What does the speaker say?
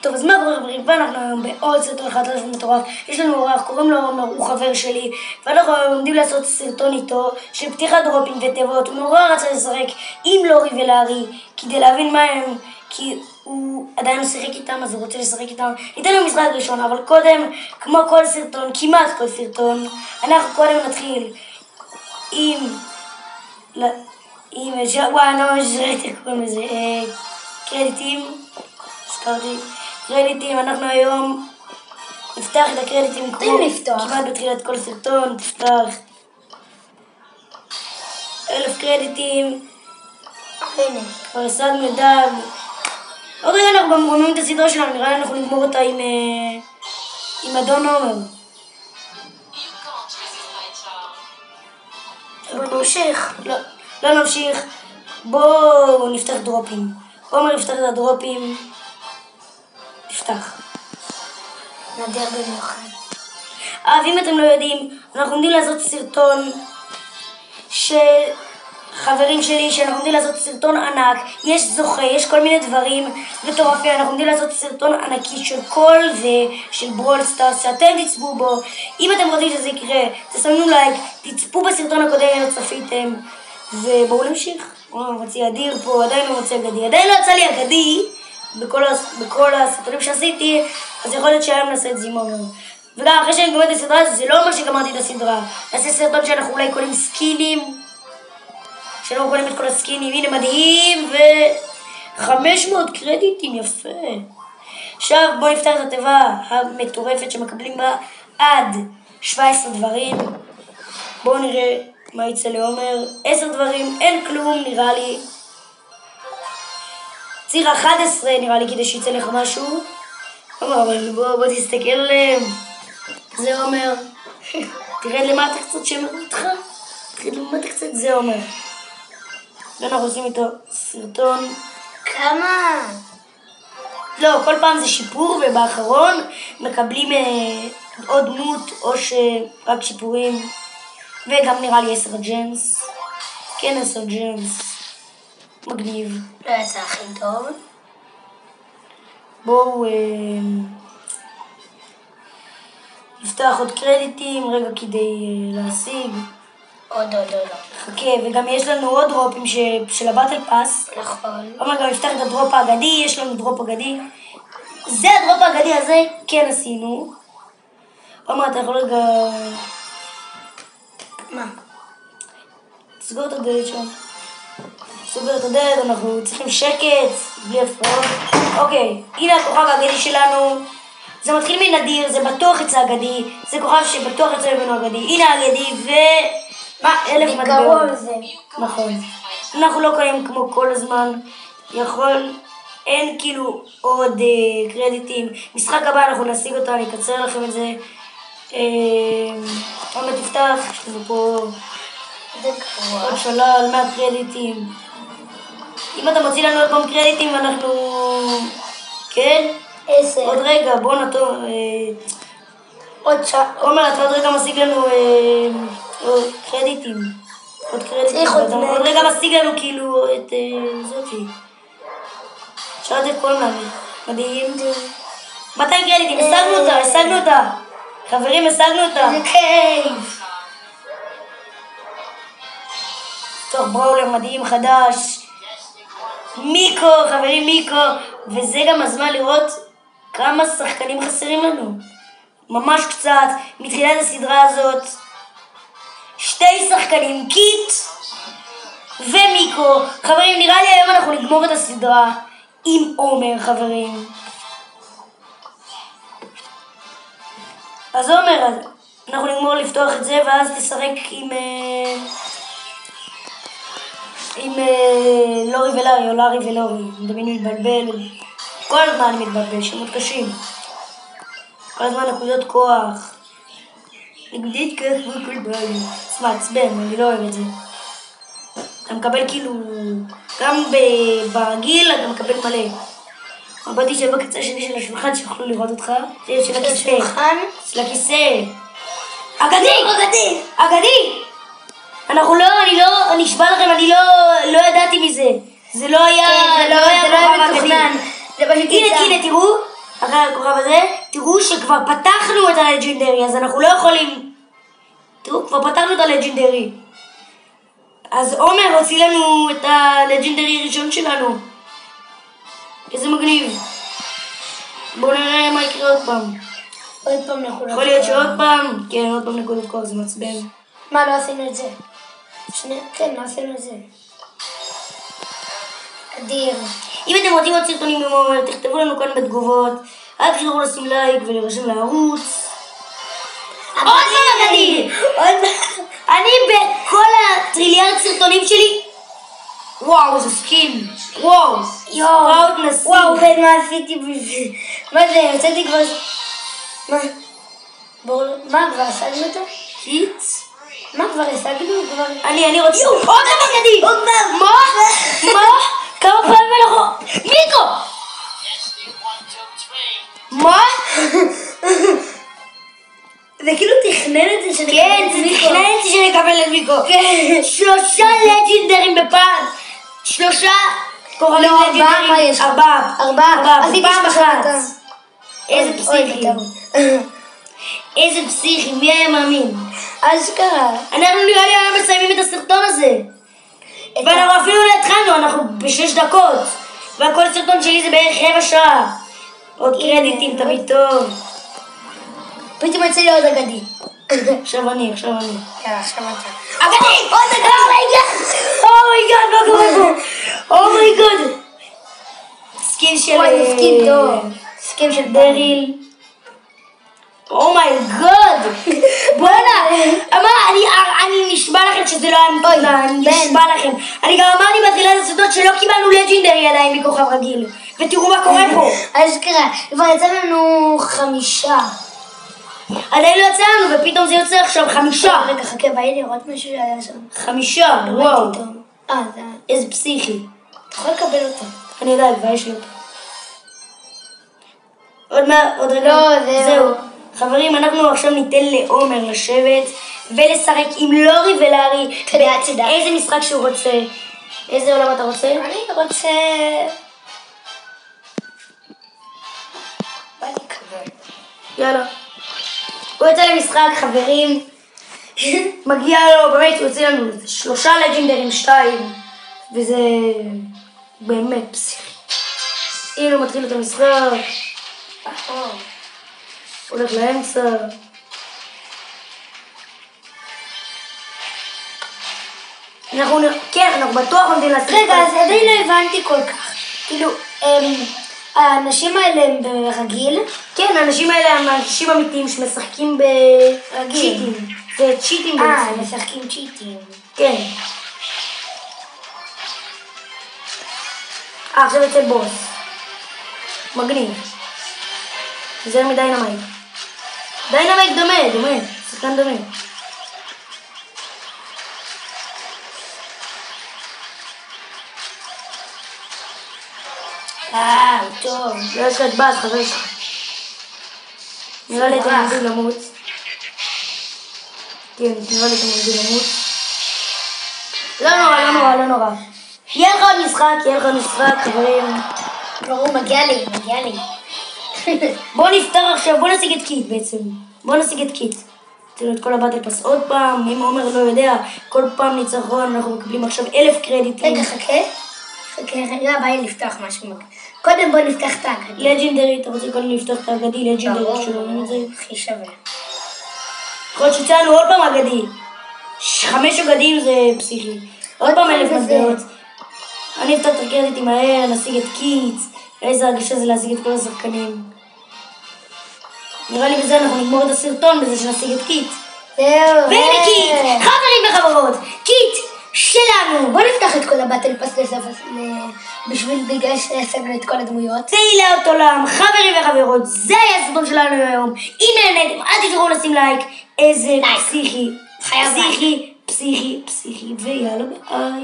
טוב, אז מה קורה חברים? ואנחנו היום בעוד סרטון חדש ומטורף. יש לנו אורח, קוראים לו עומר, הוא חבר שלי, ואנחנו עומדים לעשות סרטון איתו של פתיחת דרופים ותיבות. הוא נורא רצה לשחק עם לורי ולארי כדי להבין מה הם, כי הוא עדיין לא שיחק איתם, אז הוא רוצה לשחק איתם. ניתן לו משחק ראשון, אבל קודם, כמו כל סרטון, כמעט כל סרטון, אנחנו קודם נתחיל עם וואי, אני לא ממש ראיתי קוראים לזה, קרדיטים. הזכרתי קרדיטים. אנחנו היום נפתח את הקרדיטים כמעט בתחילת כל סרטון. תפתח 1000 קרדיטים. הנה, כבר השגנו את דג. עוד רגע אנחנו גם גומרים את הסדרה שלנו, נראה לי אנחנו נגמור אותה עם אדון עומר. בוא נמשיך. לא נמשיך, בואו נפתח דרופים. עומר יפתח את הדרופים. תפתח. נדיר במיוחד. אם אתם לא יודעים, אנחנו עומדים לעשות סרטון חברים שלי, שאנחנו עומדים לעשות סרטון ענק, יש זוכה, יש כל מיני דברים מטורפים. אנחנו עומדים לעשות סרטון ענקי של כל זה, של ברול סטארס, שאתם תצפו בו. אם אתם רוצים שזה יקרה, תסמנו לייק, תצפו בסרטון הקודם אם לא צפיתם, ובואו נמשיך. מוציא אדיר פה, עדיין לא מוציא אגדי, עדיין לא יצא לי אגדי בכל הסרטונים שעשיתי, אז יכול להיות שהיום נעשה את זימון. וגם אחרי שאני גומרת את הסדרה, זה לא אומר שגמרתי את הסדרה. נעשה סרטון שאנחנו אולי קונים סקינים, שאנחנו קונים את כל הסקינים. הנה מדהים, ו500 קרדיטים, יפה. עכשיו בואו נפתח את התיבה המטורפת שמקבלים בה עד 17 דברים. בואו נראה מה יצא לעומר. 10 דברים, אין כלום נראה לי. ציר 11 נראה לי כדי שיצא לך משהו. אבל בוא תסתכל עליהם. זה עומר. תרד למטה קצת שמר איתך. תרד למטה קצת, זה עומר. ואנחנו עושים איתו סרטון. כמה? לא, כל פעם זה שיפור, ובאחרון מקבלים עוד דמות או שרק שיפורים. וגם נראה לי 10 ג'מס. כן, 10 ג'מס. מגניב. לא יצא הכי טוב. בואו נפתח עוד קרדיטים רגע כדי להשיג. עוד. חכה, וגם יש לנו עוד דרופים של הבטל פאס. נכון. עומר גם נפתח את הדרופ האגדי, יש לנו דרופ אגדי. זה הדרופ האגדי הזה, כן עשינו. עומר, אתה יכול רגע... מה? תסגור את הדלת שם. סוגר את הדלת, אנחנו צריכים שקט, בלי הפרעות. אוקיי, הנה הכוכב האגדי שלנו. זה מתחיל מנדיר, זה בטוח יצא אגדי. זה כוכב שבטוח יצא ממנו אגדי. הנה אגדי מה? 1000 מטבעות. נכון. אנחנו לא קוראים כמו כל הזמן. אין כאילו עוד קרדיטים. משחק הבא אנחנו נשיג אותה, אני אקצר לכם את זה. עומד תפתח, יש לנו פה עוד שלל 100 קרדיטים. אם אתה מוציא לנו עוד פעם קרדיטים, אנחנו... כן? 10. עוד רגע, בוא נתון... עוד שעה. עומר, אתה עוד רגע משיג לנו עוד קרדיטים. עוד קרדיטים. עוד רגע משיג לנו כאילו את זאתי. שאלת את כל מלא. מדהים. 200 קרדיטים, השגנו אותה. חברים, השגנו אותה. זה כיף. תוך בראולר מדהים חדש. מיקו, חברים, מיקו. וזה גם הזמן לראות כמה שחקנים חסרים לנו. ממש קצת, מתחילת הסדרה הזאת. 2 שחקנים, קיט ומיקו. חברים, נראה לי היום אנחנו נגמור את הסדרה עם עומר, חברים. אז עומר, אנחנו נגמור לפתוח את זה, ואז תשחק עם לורי ולארי, או לארי ולורי. אני תמיד מתבלבל. כל הזמן אני מתבלבל, שמות קשים. כל הזמן נקודות כוח. נגדית כוח וכל בעיה. זה מעצבן, אני לא אוהב את זה. אתה מקבל כאילו... גם ברגיל אתה מקבל מלא. באתי שבקצה שלי של השולחן שיוכלו לראות אותך. של הכיסא. השולחן? של הכיסא. אגדי! אני אשבע לכם, אני לא ידעתי מזה. זה לא היה... זה לא היה מתוכנן. זה פשוט יצא. הנה, תראו. אחרי הכוכב הזה, תראו שכבר פתחנו את הלג'נדרי, אז אנחנו לא יכולים... תראו, כבר פתחנו את הלג'נדרי. אז עומר הוציא לנו את הלג'נדרי הראשון שלנו. איזה מגניב. בואו נראה מה יקרה עוד פעם. עוד פעם נקודות כוח. יכול להיות שעוד פעם? כן, עוד פעם נקודות כוח, זה מעצבן. מה, לא עשינו את זה? כן, לא עשינו את זה. אדיר. אם אתם רוצים עוד סרטונים ממומר, תכתבו לנו כאן בתגובות. אל תשכחו לשים לייק ולהירשם לערוץ. עוד פעם אגדי! אני בכל הטריליארד סרטונים שלי, וואו, זה סקין. וואו, ספראוט נשיא. וואו, בן, מה עשיתי בזה? מה זה, יוצאתי כבר... מה, כבר השגנו אותו? קיט? מה, כבר השגנו? אני רוצה... עוד פעם אגדי! עוד פעם! מה? כמה פעמים אנחנו... מיקו! מה? זה כאילו תכנן את זה כן, זה תכנן את זה שנקבל את מיקו. 3 לג'נדרים בפעם. 3 כוכבים לג'נדרים. מה יש לך? 4. בפעם אחת. איזה פסיכי. איזה פסיכי, מי היה מאמין? אשכרה. אנחנו נראה לי היום מסיימים את הסרטון הזה. ואנחנו אפילו לא התחלנו, אנחנו ב6 דקות. והכל סרטון שלי זה בערך 1/4 שעה. עוד קרדיטים, תמיד טוב. פתאום יצא לי עוד אגדי. עכשיו אני. יאללה, עכשיו אתה. אגדי! עוד דקה! אומייגאד, מה קורה פה? אומייגאד! סקין של... סקין טוב. סקין של דריל. אומייגאד! בואנה! אני נשבע לכם שזה לא היה מתוכנן. אני נשבע לכם. אני גם אמרתי בתחילת הסרטון שלא קיבלנו לג'נדרי עדיין מכוכב רגיל. ותראו מה קורה פה. אשכרה. כבר יצא לנו 5. עדיין לא יצא לנו, ופתאום זה יוצא עכשיו 5. רגע, חכה, באי לראות משהו שהיה שם. 5, וואו. זה... איזה פסיכי. אתה יכול לקבל אותו. אני יודע, כבר יש לי אותו. עוד רגע. לא, זהו. חברים, אנחנו עכשיו ניתן לעומר לשבת ולשחק עם לורי ולארי. תדע. איזה משחק שהוא רוצה. איזה עולם אתה רוצה? אני רוצה... בא לי כזה. יאללה. הוא יוצא למשחק, חברים. מגיע לו, באמת, הוא יוצא לנו 3 לג'נדרים, 2. וזה באמת פסיכי. הנה הוא מתחיל את המשחק. הולך לאמצע. אנחנו בטוח עומדים לעשות... רגע, אז עדיין לא הבנתי כל כך. כאילו, האנשים האלה הם ברגיל? כן, האנשים האלה הם אנשים אמיתיים שמשחקים בצ'יטים. זה צ'יטים בעצם. משחקים צ'יטים. כן. עכשיו יוצא בוס. מגניב. זה מדיינמייט. דיינמייט דומה. שחקן דומה. טוב. לא יש לך את באז, חבר שלך. נראה לי אתם עומדים למות. כן, נראה לי אתם עומדים למות. לא נורא. יהיה לך עוד משחק, חברים. ברור, מגיע לי. בואו נפתח עכשיו, בואו נשיג את קיט בעצם. תראו את כל הבטל פס עוד פעם, אם עומר לא יודע, כל פעם ניצחון, אנחנו מקבלים עכשיו 1000 קרדיטים. רגע, חכה, בא לי לפתוח משהו. קודם בוא נפתח את האגדי. לג'נדרי, אתה רוצה קודם לפתוח את האגדי, לג'נדרי שלו, זה הכי שווה. יכול להיות שיצא לנו עוד פעם אגדי. 5 אגדים זה פסיכי. עוד פעם 1000 מטבעות. אני אפתח את הקרדיטים מהר, נשיג את קיט. איזה הרגשה זה להשיג את כל השחקנים. נראה לי בזה אנחנו נגמור את הסרטון בזה שנשיג את קיט. זהו. והנה קיט, חברים וחברות, קיט שלנו. בוא נפתח את כל הבטל פס בגלל שהשגנו את כל הדמויות. תהילת עולם, חברים וחברות, זה היה הסרטון שלנו היום. אם נהניתם, אל תשכחו לשים לייק. איזה פסיכי, ויאללה ביי.